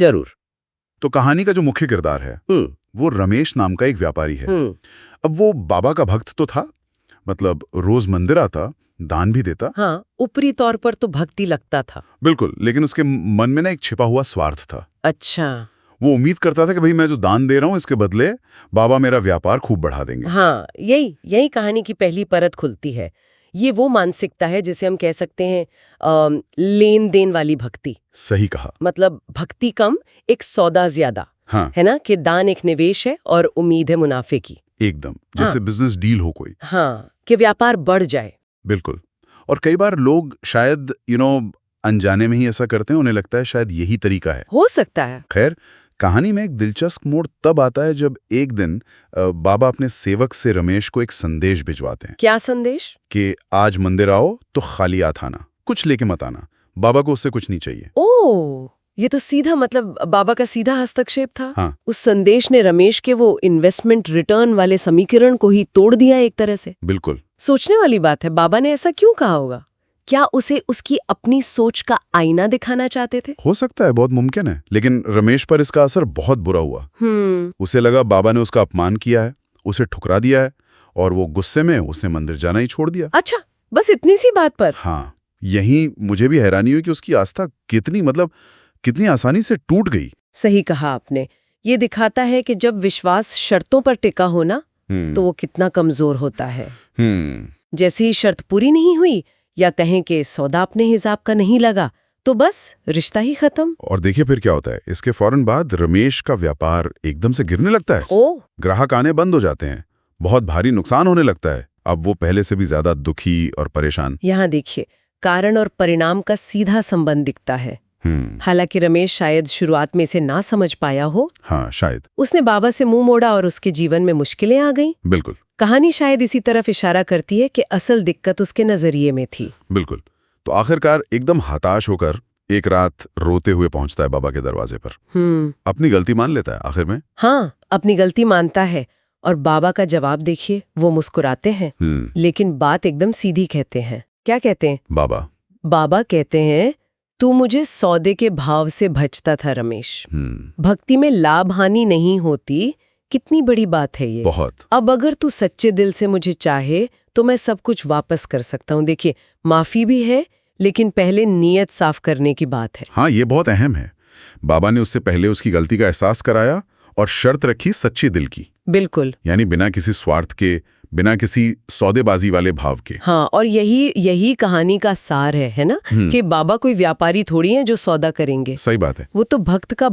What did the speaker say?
जरूर। तो कहानी का जो मुख्य किरदार है वो रमेश नाम का एक व्यापारी है। अब वो बाबा का भक्त तो था, मतलब रोज मंदिर आता, दान भी देता। हाँ, ऊपरी तौर पर तो भक्ति लगता था। बिल्कुल, लेकिन उसके मन में ना एक छिपा हुआ स्वार्थ था। अच्छा। वो उम्मीद करता था कि भाई मैं जो दान दे रहा हूँ इसके बदले बाबा मेरा व्यापार खूब बढ़ा देंगे। हाँ, यही कहानी की पहली परत खुलती है। ये वो मानसिकता है जिसे हम कह सकते हैं लेन देन वाली भक्ति। सही कहा। मतलब भक्ति कम, एक सौदा ज्यादा। हाँ, है ना, कि दान एक निवेश है और उम्मीद है मुनाफे की। एकदम, जैसे बिजनेस डील हो कोई। हाँ, कि व्यापार बढ़ जाए। बिल्कुल। और कई बार लोग शायद अनजाने में ही ऐसा करते हैं, उन्हें लगता है शायद यही तरीका है। हो सकता है। खैर, कहानी में एक दिलचस्प मोड़ तब आता है जब एक दिन बाबा अपने सेवक से रमेश को एक संदेश भिजवाते हैं। क्या संदेश? कि आज मंदिर आओ तो खाली हाथ आना, कुछ लेके मत आना, बाबा को उससे कुछ नहीं चाहिए। ओह, ये तो सीधा मतलब बाबा का सीधा हस्तक्षेप था। हाँ, उस संदेश ने रमेश के वो इन्वेस्टमेंट रिटर्न वाले समीकरण को ही तोड़ दिया एक तरह से। बिल्कुल। सोचने वाली बात है, बाबा ने ऐसा क्यों कहा होगा? क्या उसे उसकी अपनी सोच का आईना दिखाना चाहते थे? हो सकता है, बहुत मुमकिन है, लेकिन रमेश पर इसका असर बहुत बुरा हुआ। उसे लगा बाबा ने उसका अपमान किया है, उसे ठुकरा दिया है, और वो गुस्से में उसने मंदिर जाना ही छोड़ दिया। अच्छा, बस इतनी सी बात पर? हाँ, यही मुझे भी हैरानी हुई कि उसकी आस्था कितनी आसानी से टूट गई। सही कहा आपने। ये दिखाता है कि जब विश्वास शर्तों पर टिका हो ना, तो वो कितना कमजोर होता है। जैसे ही शर्त पूरी नहीं हुई, या कहें कि सौदा अपने हिसाब का नहीं लगा, तो बस रिश्ता ही खत्म। और देखिए फिर क्या होता है। इसके फौरन बाद रमेश का व्यापार एकदम से गिरने लगता है। ग्राहक आने बंद हो जाते हैं, बहुत भारी नुकसान होने लगता है। अब वो पहले से भी ज्यादा दुखी और परेशान। यहाँ देखिए, कारण और परिणाम का सीधा संबंध दिखता है। हालांकि रमेश शायद शुरुआत में इसे ना समझ पाया हो। हाँ, शायद उसने बाबा से मुंह मोड़ा और उसके जीवन में मुश्किलें आ गईं। बिल्कुल। कहानी शायद इसी तरफ इशारा करती है कि असल दिक्कत उसके नजरिए में थी। बिल्कुल। तो आखिरकार एकदम हताश होकर एक रात रोते हुए पहुंचता है बाबा के दरवाजे पर। अपनी गलती मान लेता है आखिर में। हाँ, अपनी गलती मानता है, और बाबा का जवाब देखिए, वो मुस्कुराते हैं, लेकिन बात एकदम सीधी कहते हैं। क्या कहते हैं? बाबा कहते हैं, तू मुझे सौदे के भाव से भजता था रमेश। भक्ति में लाभ हानि नहीं होती। कितनी बड़ी बात है ये। बहुत। अब अगर तू सच्चे दिल से मुझे चाहे तो मैं सब कुछ वापस कर सकता हूँ। देखिए, माफी भी है, लेकिन पहले नीयत साफ करने की बात है। हाँ, ये बहुत अहम है। बाबा ने उससे पहले उसकी गलती का एहसास कराया और शर्त रखी सच्चे दिल की। बिल्कुल। यानी बिना किसी स्वार्थ के, बिना किसी सौदेबाजी वाले भाव के। हाँ, और यही कहानी का सार है ना, कि बाबा कोई व्यापारी थोड़ी है जो सौदा करेंगे। सही बात है। वो तो भक्त का